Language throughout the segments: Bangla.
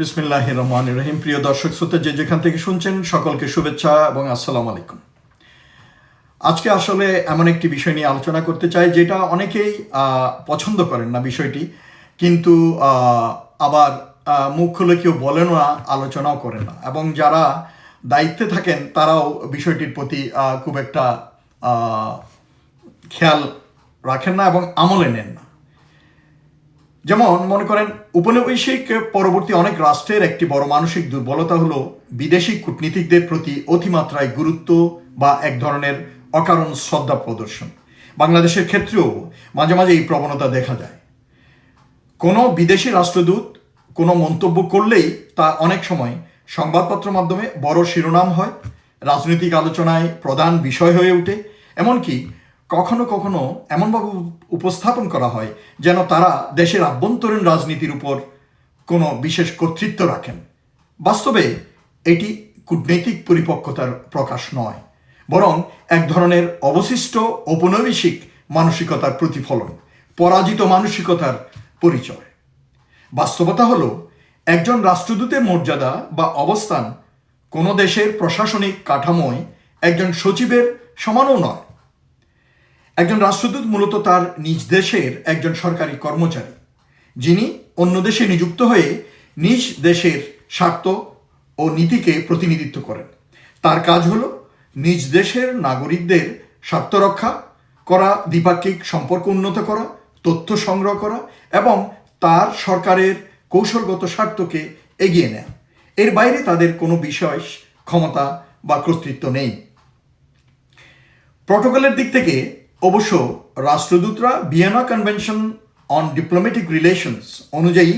বিসমিল্লাহির রহমানির রহিম। প্রিয় দর্শক শ্রোতা, যে যেখান থেকে শুনছেন সকলকে শুভেচ্ছা এবং আসসালামু আলাইকুম। আজকে আসলে এমন একটি বিষয় নিয়ে আলোচনা করতে চাই যেটা অনেকেই পছন্দ করেন না বিষয়টি, কিন্তু আবার মুখ খুলে কেউ বলেন না, আলোচনাও করেন না, এবং যারা দায়িত্বে থাকেন তারাও বিষয়টির প্রতি খুব একটা খেয়াল রাখেন না এবং আমলে নেন না। যেমন মনে করেন, উপনিবেশিক পরবর্তী অনেক রাষ্ট্রের একটি বড় মানসিক দুর্বলতা হলো বিদেশি কূটনীতিকদের প্রতি অতিমাত্রায় গুরুত্ব বা এক ধরনের অকারণ শ্রদ্ধা প্রদর্শন। বাংলাদেশের ক্ষেত্রেও মাঝে মাঝে এই প্রবণতা দেখা যায়। কোনো বিদেশি রাষ্ট্রদূত কোনো মন্তব্য করলেই তা অনেক সময় সংবাদপত্র মাধ্যমে বড় শিরোনাম হয়, রাজনৈতিক আলোচনায় প্রধান বিষয় হয়ে ওঠে, এমনকি কখনো কখনো এমনভাবে উপস্থাপন করা হয় যেন তারা দেশের আভ্যন্তরীণ রাজনীতির উপর কোনো বিশেষ কর্তৃত্ব রাখেন। বাস্তবে এটি কূটনৈতিক পরিপক্কতার প্রকাশ নয়, বরং এক ধরনের অবশিষ্ট ঔপনিবেশিক মানসিকতার প্রতিফলন, পরাজিত মানসিকতার পরিচয়। বাস্তবতা হলো, একজন রাষ্ট্রদূতের মর্যাদা বা অবস্থান কোনো দেশের প্রশাসনিক কাঠামোয় একজন সচিবের সমানও নয়। একজন রাষ্ট্রদূত মূলত তার নিজ দেশের একজন সরকারি কর্মচারী, যিনি অন্য দেশে নিযুক্ত হয়ে নিজ দেশের স্বার্থ ও নীতিকে প্রতিনিধিত্ব করেন। তার কাজ হলো নিজ দেশের নাগরিকদের স্বার্থ রক্ষা করা, দ্বিপাক্ষিক সম্পর্ক উন্নত করা, তথ্য সংগ্রহ করা এবং তার সরকারের কৌশলগত স্বার্থকে এগিয়ে নেয়। এর বাইরে তাদের কোনো বিশেষ ক্ষমতা বা কর্তৃত্ব নেই। প্রটোকলের দিক থেকে অবশ্য রাষ্ট্রদূতরা Vienna Convention on Diplomatic Relations অনুযায়ী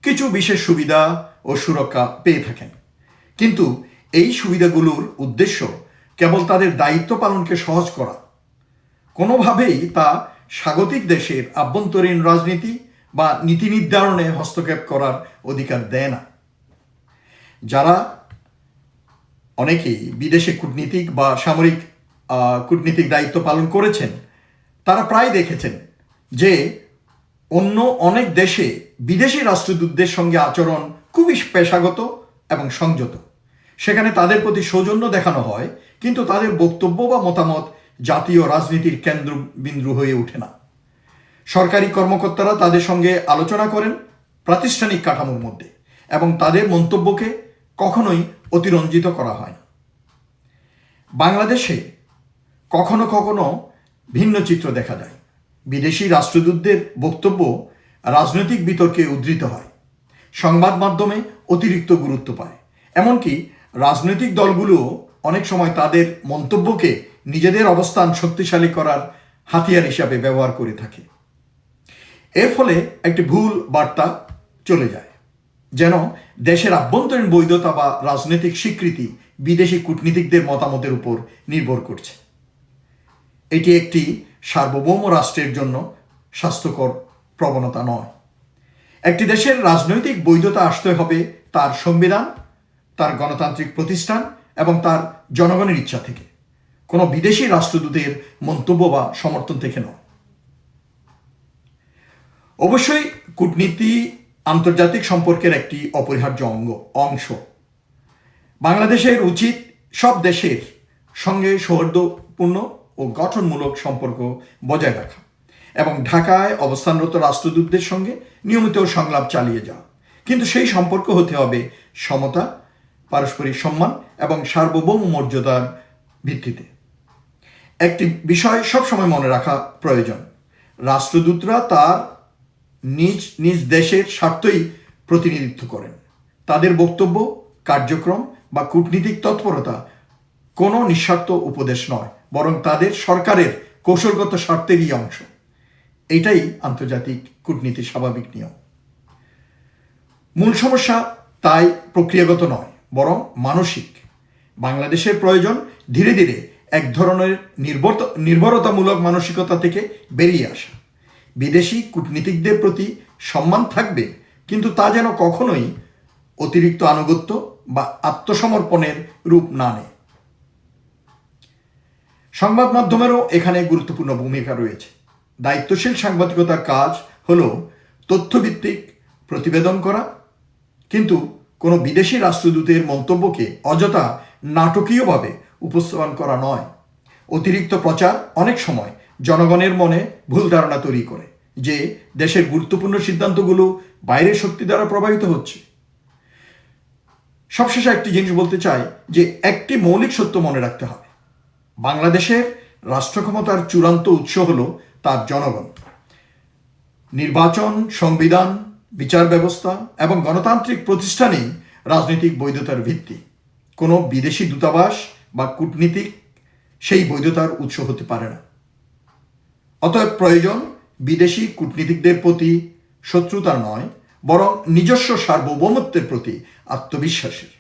কিছু বিশেষ সুবিধা ও সুরক্ষা পেয়ে থাকেন, কিন্তু এই সুবিধাগুলোর উদ্দেশ্য কেবল তাদের দায়িত্ব পালনকে সহজ করা। কোনোভাবেই তা স্বাগতিক দেশের আভ্যন্তরীণ রাজনীতি বা নীতি নির্ধারণে হস্তক্ষেপ করার অধিকার দেয় না। যারা অনেকেই বিদেশে কূটনীতিক বা সামরিক কূটনীতিক দায়িত্ব পালন করেছেন, তারা প্রায় দেখেছেন যে অন্য অনেক দেশে বিদেশি রাষ্ট্রদূতদের সঙ্গে আচরণ খুবই পেশাগত এবং সংযত। সেখানে তাদের প্রতি সৌজন্য দেখানো হয়, কিন্তু তাদের বক্তব্য বা মতামত জাতীয় রাজনীতির কেন্দ্রবিন্দু হয়ে ওঠে না। সরকারি কর্মকর্তারা তাদের সঙ্গে আলোচনা করেন প্রাতিষ্ঠানিক কাঠামোর মধ্যে, এবং তাদের মন্তব্যকে কখনোই অতিরঞ্জিত করা হয় না। বাংলাদেশে কখনো কখনো ভিন্ন চিত্র দেখা যায়। বিদেশি রাষ্ট্রদূতদের বক্তব্য রাজনৈতিক বিতর্কে উদ্ধৃত হয়, সংবাদ মাধ্যমে অতিরিক্ত গুরুত্ব পায়, এমনকি রাজনৈতিক দলগুলোও অনেক সময় তাদের মন্তব্যকে নিজেদের অবস্থান শক্তিশালী করার হাতিয়ার হিসাবে ব্যবহার করে থাকে। এর ফলে একটি ভুল বার্তা চলে যায়, যেন দেশের আভ্যন্তরীণ বৈধতা বা রাজনৈতিক স্বীকৃতি বিদেশি কূটনীতিকদের মতামতের উপর নির্ভর করছে। এটি একটি সার্বভৌম রাষ্ট্রের জন্য স্বাস্থ্যকর প্রবণতা নয়। একটি দেশের রাজনৈতিক বৈধতা আসতে হবে তার সংবিধান, তার গণতান্ত্রিক প্রতিষ্ঠান এবং তার জনগণের ইচ্ছা থেকে, কোনো বিদেশি রাষ্ট্রদূতের মন্তব্য বা সমর্থন থেকে নয়। অবশ্যই কূটনীতি আন্তর্জাতিক সম্পর্কের একটি অপরিহার্য অংশ। বাংলাদেশের উচিত সব দেশের সঙ্গে সৌহার্দ্যপূর্ণ ও গঠনমূলক সম্পর্ক বজায় রাখা এবং ঢাকায় অবস্থানরত রাষ্ট্রদূতদের সঙ্গে নিয়মিত সংলাপ চালিয়ে যাওয়া, কিন্তু সেই সম্পর্ক হতে হবে সমতা, পারস্পরিক সম্মান এবং সার্বভৌম মর্যাদার ভিত্তিতে। একটি বিষয় সবসময় মনে রাখা প্রয়োজন, রাষ্ট্রদূতরা তার নিজ নিজ দেশের স্বার্থই প্রতিনিধিত্ব করেন। তাদের বক্তব্য, কার্যক্রম বা কূটনীতিক তৎপরতা কোনো নিঃস্বার্থ উপদেশ নয়, বরং তাদের সরকারের কৌশলগত স্বার্থেরই অংশ। এটাই আন্তর্জাতিক কূটনীতির স্বাভাবিক নিয়ম। মূল সমস্যা তাই প্রক্রিয়াগত নয়, বরং মানসিক। বাংলাদেশের প্রয়োজন ধীরে ধীরে এক ধরনের নির্ভরতামূলক মানসিকতা থেকে বেরিয়ে আসা। বিদেশি কূটনীতিকদের প্রতি সম্মান থাকবে, কিন্তু তা যেন কখনোই অতিরিক্ত আনুগত্য বা আত্মসমর্পণের রূপ না নেয়। সংবাদ মাধ্যমেরও এখানে গুরুত্বপূর্ণ ভূমিকা রয়েছে। দায়িত্বশীল সাংবাদিকতার কাজ হলো তথ্যভিত্তিক প্রতিবেদন করা, কিন্তু কোনো বিদেশি রাষ্ট্রদূতের মন্তব্যকে অযথা নাটকীয়ভাবে উপস্থাপন করা নয়। অতিরিক্ত প্রচার অনেক সময় জনগণের মনে ভুল ধারণা তৈরি করে যে দেশের গুরুত্বপূর্ণ সিদ্ধান্তগুলো বাইরের শক্তি দ্বারা প্রভাবিত হচ্ছে। সবশেষে একটি জিনিস বলতে চাই যে একটি মৌলিক সত্য মনে রাখতে হবে, বাংলাদেশের রাষ্ট্র ক্ষমতার চূড়ান্ত উৎস হল তার জনগণ। নির্বাচন, সংবিধান, বিচার ব্যবস্থা এবং গণতান্ত্রিক প্রতিষ্ঠানেই রাজনৈতিক বৈধতার ভিত্তি। কোনো বিদেশি দূতাবাস বা কূটনীতিক সেই বৈধতার উৎস হতে পারে না। অতএব প্রয়োজন বিদেশি কূটনীতিকদের প্রতি শত্রুতা নয়, বরং নিজস্ব সার্বভৌমত্বের প্রতি আত্মবিশ্বাসের।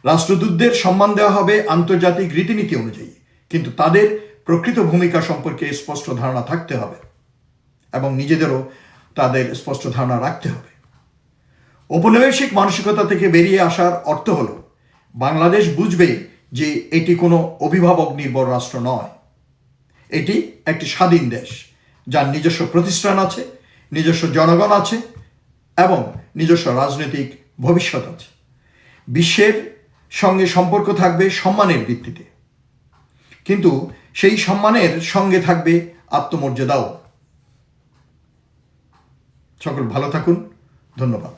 রাষ্ট্রদূতদের সম্মান দেওয়া হবে আন্তর্জাতিক রীতিনীতি অনুযায়ী, কিন্তু তাদের প্রকৃত ভূমিকা সম্পর্কে স্পষ্ট ধারণা থাকতে হবে এবং নিজেদেরও তাদের স্পষ্ট ধারণা রাখতে হবে। ঔপনিবেশিক মানসিকতা থেকে বেরিয়ে আসার অর্থ হল বাংলাদেশ বুঝবে যে এটি কোনো অভিভাবক নির্ভর রাষ্ট্র নয়, এটি একটি স্বাধীন দেশ যার নিজস্ব প্রতিষ্ঠান আছে, নিজস্ব জনগণ আছে এবং নিজস্ব রাজনৈতিক ভবিষ্যৎ আছে। বিশ্বের সঙ্গে সম্পর্ক থাকবে সম্মানের ভিত্তিতে, কিন্তু সেই সম্মানের সঙ্গে থাকবে আত্মমর্যাদাও। সকল ভালো থাকুন, ধন্যবাদ।